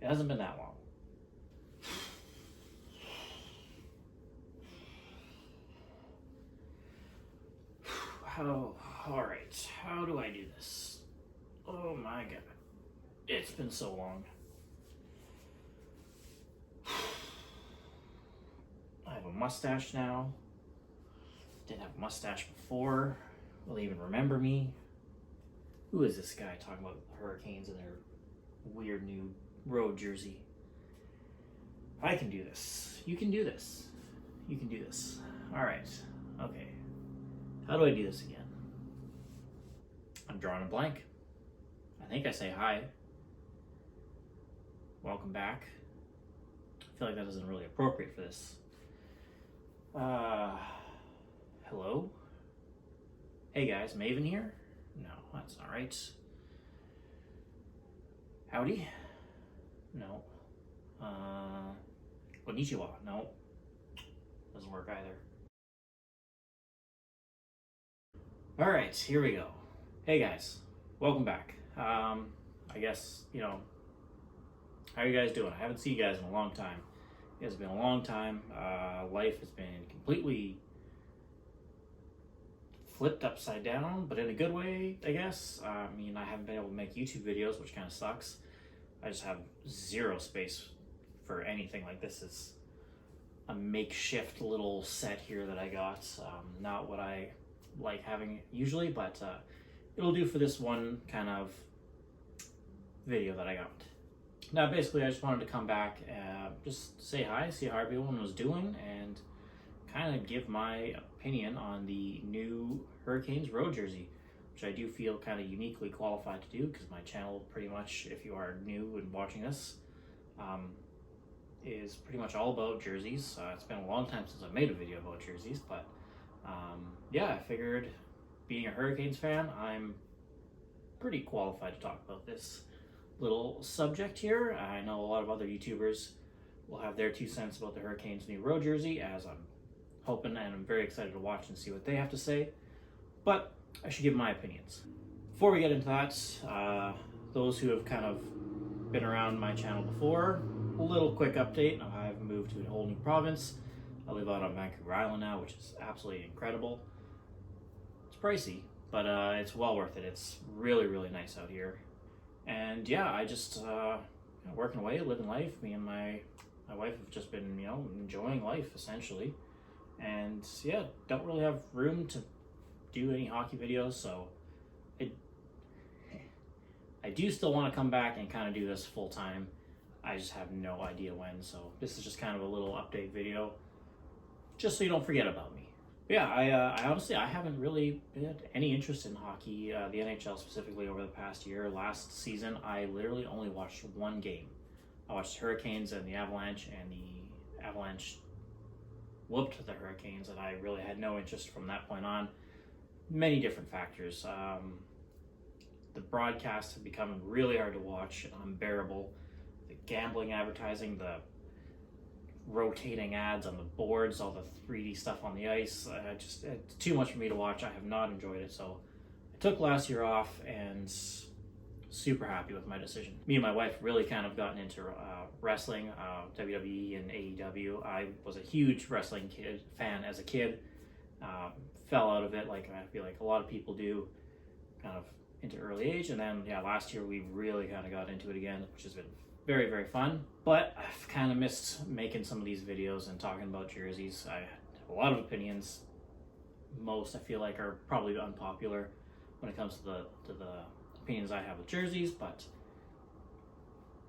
It hasn't been that long. Alright, how do I do this? Oh my god. It's been so long. I have a mustache now. Didn't have a mustache before. Will they even remember me? Who is this guy talking about the Hurricanes and their weird new road jersey? I can do this. You can do this. You can do this. Alright. Okay. How do I do this again? I'm drawing a blank. I think I say hi. Welcome back. I feel like that isn't really appropriate for this. Hello? Hey guys, Maven here? No, that's not right. Howdy? No. Konnichiwa? No. Doesn't work either. Alright, here we go. Hey guys, welcome back. I guess, how are you guys doing? I haven't seen you guys in a long time. It's been a long time. Life has been completely flipped upside down, but in a good way, I guess. I haven't been able to make YouTube videos, which kind of sucks. I just have zero space for anything. Like, this is a makeshift little set here that I got. Not what I like having usually, but it'll do for this one kind of video that I got. Now, basically, I just wanted to come back and just say hi, see how everyone was doing, and kind of give my opinion on the new Hurricanes road jersey, which I do feel kind of uniquely qualified to do because my channel pretty much, if you are new and watching this, is pretty much all about jerseys. It's been a long time since I made a video about jerseys, but yeah, I figured being a Hurricanes fan, I'm pretty qualified to talk about this little subject here. I know a lot of other YouTubers will have their 2 cents about the Hurricanes' new road jersey, as I'm hoping and I'm very excited to watch and see what they have to say. But I should give my opinions. Before we get into that, those who have kind of been around my channel before, a little quick update. I've moved to a whole new province. I live out on Vancouver Island now, which is absolutely incredible. It's pricey, but it's well worth it. It's really, really nice out here. And yeah, I just working away, living life. Me and my wife have just been, enjoying life essentially. And yeah, don't really have room to do any hockey videos, so I do still want to come back and kind of do this full time. I just have no idea when, so this is just kind of a little update video, just so you don't forget about me. But yeah, I honestly, I haven't really had any interest in hockey, the NHL specifically, over the past year. Last season, I literally only watched one game. I watched the Hurricanes and the Avalanche, and the Avalanche whooped the Hurricanes, and I really had no interest from that point on. Many different factors. The broadcasts have become really hard to watch and unbearable. The gambling advertising, the rotating ads on the boards, all the 3D stuff on the ice, it's too much for me to watch. I have not enjoyed it, so I took last year off and super happy with my decision. Me and my wife really kind of gotten into wrestling, WWE and AEW. I was a huge wrestling fan as a kid. Fell out of it, like I feel like a lot of people do, kind of into early age, and then yeah, last year we really kind of got into it again, which has been very, very fun. But I've kind of missed making some of these videos and talking about jerseys. I have a lot of opinions. Most I feel like are probably unpopular when it comes to the opinions I have with jerseys, but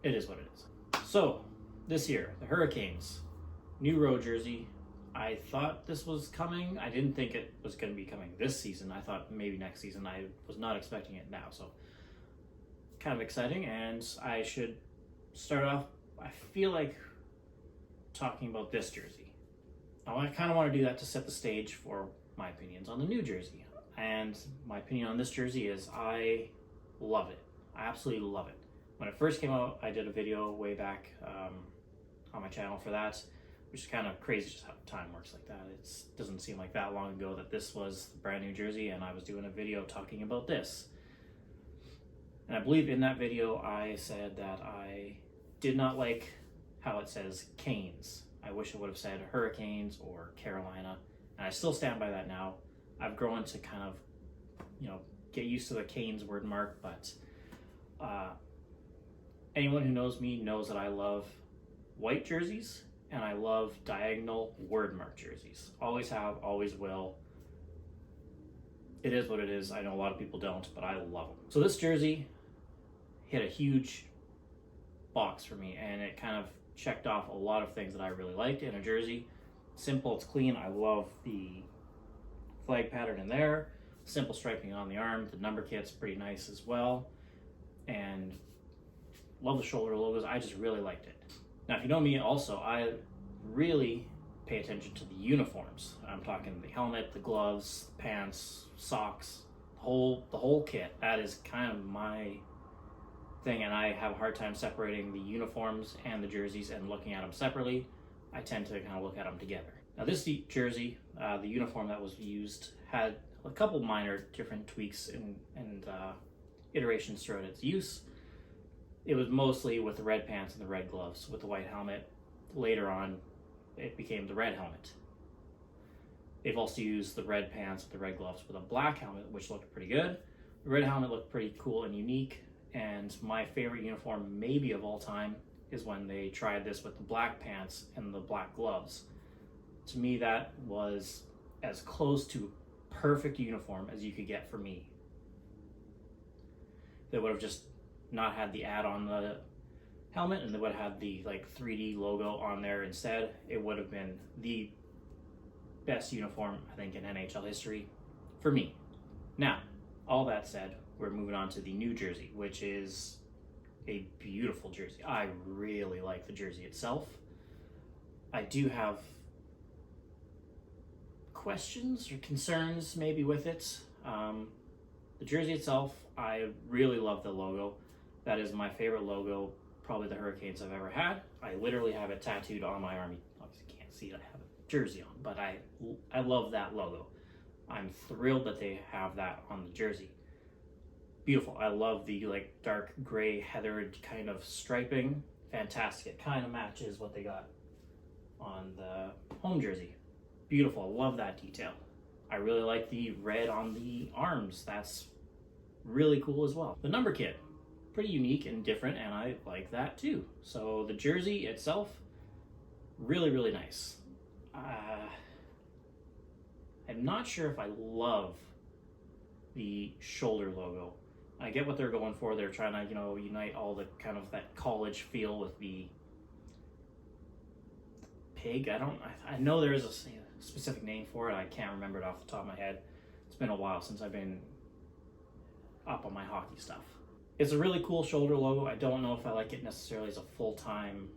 it is what it is. So this year, the Hurricanes new road jersey. I thought this was coming. I didn't think it was going to be coming this season. I thought maybe next season. I was not expecting it now, so kind of exciting. And I should start off, I feel like, talking about this jersey. Now, I kind of want to do that to set the stage for my opinions on the new jersey. And my opinion on this jersey is I love it. I absolutely love it. When it first came out, I did a video way back on my channel for that, which is kind of crazy just how time works like that. It doesn't seem like that long ago that this was the brand new jersey and I was doing a video talking about this. And I believe in that video I said that I did not like how it says Canes. I wish it would have said Hurricanes or Carolina, and I still stand by that now. I've grown to kind of, get used to the Canes word mark, but anyone who knows me knows that I love white jerseys and I love diagonal word mark jerseys. Always have, always will. It is what it is. I know a lot of people don't, but I love them. So this jersey hit a huge box for me, and it kind of checked off a lot of things that I really liked in a jersey. Simple, it's clean. I love the flag pattern in there. Simple striping on the arm. The number kit's pretty nice as well. And love the shoulder logos. I just really liked it. Now, if you know me also, I really pay attention to the uniforms. I'm talking the helmet, the gloves, pants, socks, the whole kit. That is kind of my thing, and I have a hard time separating the uniforms and the jerseys and looking at them separately. I tend to kind of look at them together. Now this jersey, the uniform that was used, had a couple minor different tweaks and iterations throughout its use. It was mostly with the red pants and the red gloves with the white helmet. Later on, it became the red helmet. They've also used the red pants with the red gloves with a black helmet, which looked pretty good. The red helmet looked pretty cool and unique. And my favorite uniform maybe of all time is when they tried this with the black pants and the black gloves. To me, that was as close to perfect uniform as you could get for me. They would have just not had the ad on the helmet, and they would have had the 3D logo on there instead. It would have been the best uniform, I think, in NHL history for me. Now, all that said, we're moving on to the new jersey, which is a beautiful jersey. I really like the jersey itself. I do have questions or concerns maybe with it. The jersey itself, I really love the logo. That is my favorite logo, probably the Hurricanes I've ever had. I literally have it tattooed on my arm. You obviously can't see it, I have a jersey on, but I love that logo. I'm thrilled that they have that on the jersey. Beautiful. I love the dark gray heathered kind of striping. Fantastic. It kind of matches what they got on the home jersey. Beautiful. I love that detail. I really like the red on the arms. That's really cool as well. The number kit, pretty unique and different, and I like that too. So the jersey itself, really, really nice. I'm not sure if I love the shoulder logo. I get what they're going for. They're trying to, unite all the kind of that college feel with the pig. I know there is a specific name for it. I can't remember it off the top of my head. It's been a while since I've been up on my hockey stuff. It's a really cool shoulder logo. I don't know if I like it necessarily as a full-time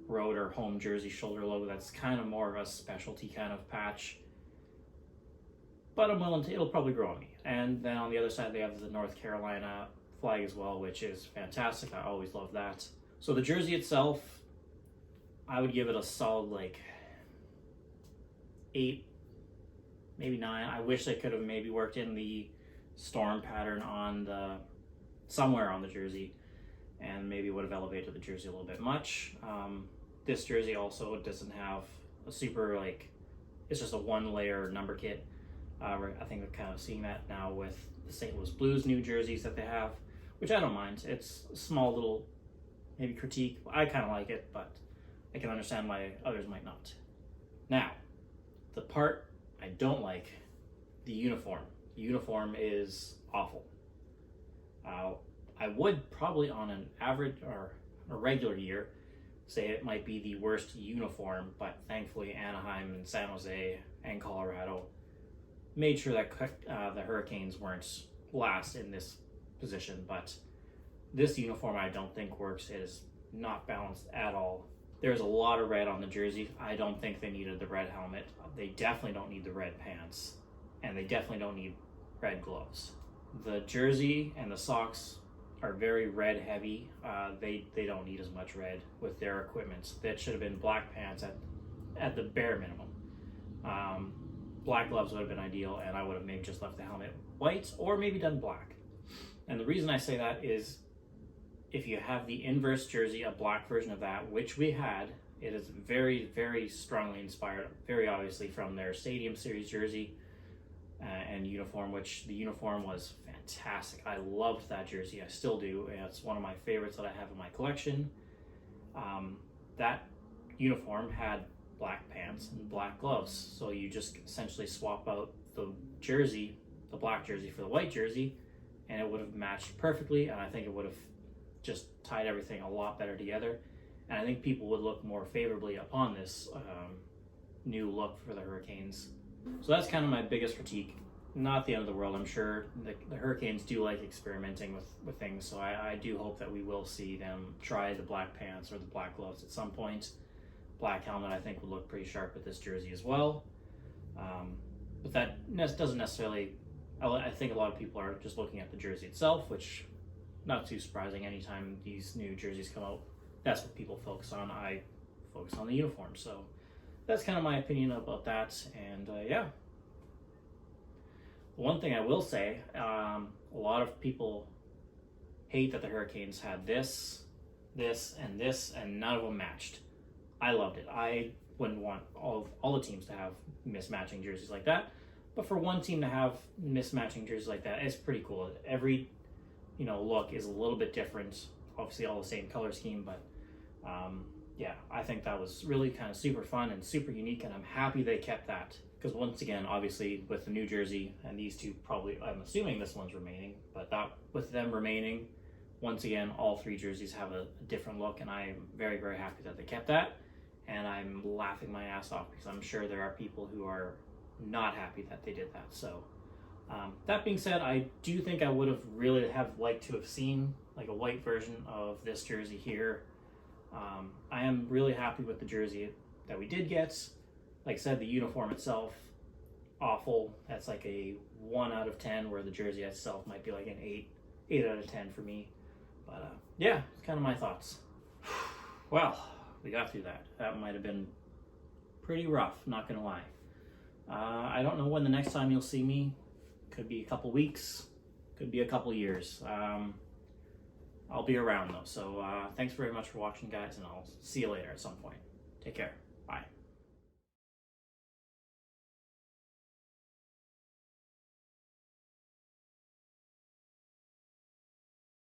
road or home jersey shoulder logo. That's kind of more of a specialty kind of patch. But I'm willing to, it'll probably grow on me. And then on the other side, they have the North Carolina flag as well, which is fantastic. I always love that. So the jersey itself, I would give it a solid 8, maybe 9. I wish they could have maybe worked in the storm pattern on somewhere on the jersey, and maybe would have elevated the jersey a little bit much. This jersey also doesn't have a super it's just a 1-layer number kit. I think we're kind of seeing that now with the St. Louis Blues new jerseys that they have, which I don't mind. It's a small little maybe critique. I kind of like it, but I can understand why others might not. Now, the part I don't like, the uniform. The uniform is awful. I would probably on an average or a regular year say it might be the worst uniform, but thankfully Anaheim and San Jose and Colorado made sure that the Hurricanes weren't last in this position. But this uniform I don't think works. It is not balanced at all. There's a lot of red on the jersey. I don't think they needed the red helmet. They definitely don't need the red pants, and they definitely don't need red gloves. The jersey and the socks are very red heavy. They don't need as much red with their equipment. That should have been black pants at the bare minimum. Black gloves would have been ideal, and I would have maybe just left the helmet white or maybe done black. And the reason I say that is if you have the inverse jersey, a black version of that, which we had, it is very, very strongly inspired, very obviously, from their Stadium Series jersey and uniform, which the uniform was fantastic. I loved that jersey. I still do. It's one of my favorites that I have in my collection. That uniform had black pants and black gloves, so you just essentially swap out the jersey, the black jersey, for the white jersey, and it would have matched perfectly, and I think it would have just tied everything a lot better together, and I think people would look more favorably upon this new look for the Hurricanes. So that's kind of my biggest critique. Not the end of the world. I'm sure the Hurricanes do like experimenting with things, so I do hope that we will see them try the black pants or the black gloves at some point. Black helmet, I think, would look pretty sharp with this jersey as well. But that doesn't necessarily... I think a lot of people are just looking at the jersey itself, which, not too surprising. Anytime these new jerseys come out, that's what people focus on. I focus on the uniform, so that's kind of my opinion about that. And yeah. One thing I will say, a lot of people hate that the Hurricanes had this, and this, and none of them matched. I loved it. I wouldn't want all the teams to have mismatching jerseys like that, but for one team to have mismatching jerseys like that, it's pretty cool. Every look is a little bit different. Obviously, all the same color scheme, but yeah, I think that was really kind of super fun and super unique, and I'm happy they kept that. Because once again, obviously, with the New Jersey, and these two probably, I'm assuming this one's remaining, but that with them remaining, once again, all three jerseys have a different look, and I'm very, very happy that they kept that. And I'm laughing my ass off because I'm sure there are people who are not happy that they did that. So that being said, I do think I would have really liked to have seen like a white version of this jersey here. I am really happy with the jersey that we did get. Like I said, the uniform itself, awful. That's like a 1 out of 10, where the jersey itself might be like an 8 out of 10 for me. But yeah, it's kind of my thoughts. Well, we got through that. That might have been pretty rough, not gonna lie. I don't know when the next time you'll see me. Could be a couple weeks, could be a couple years. I'll be around though. So thanks very much for watching, guys, and I'll see you later at some point. Take care. Bye.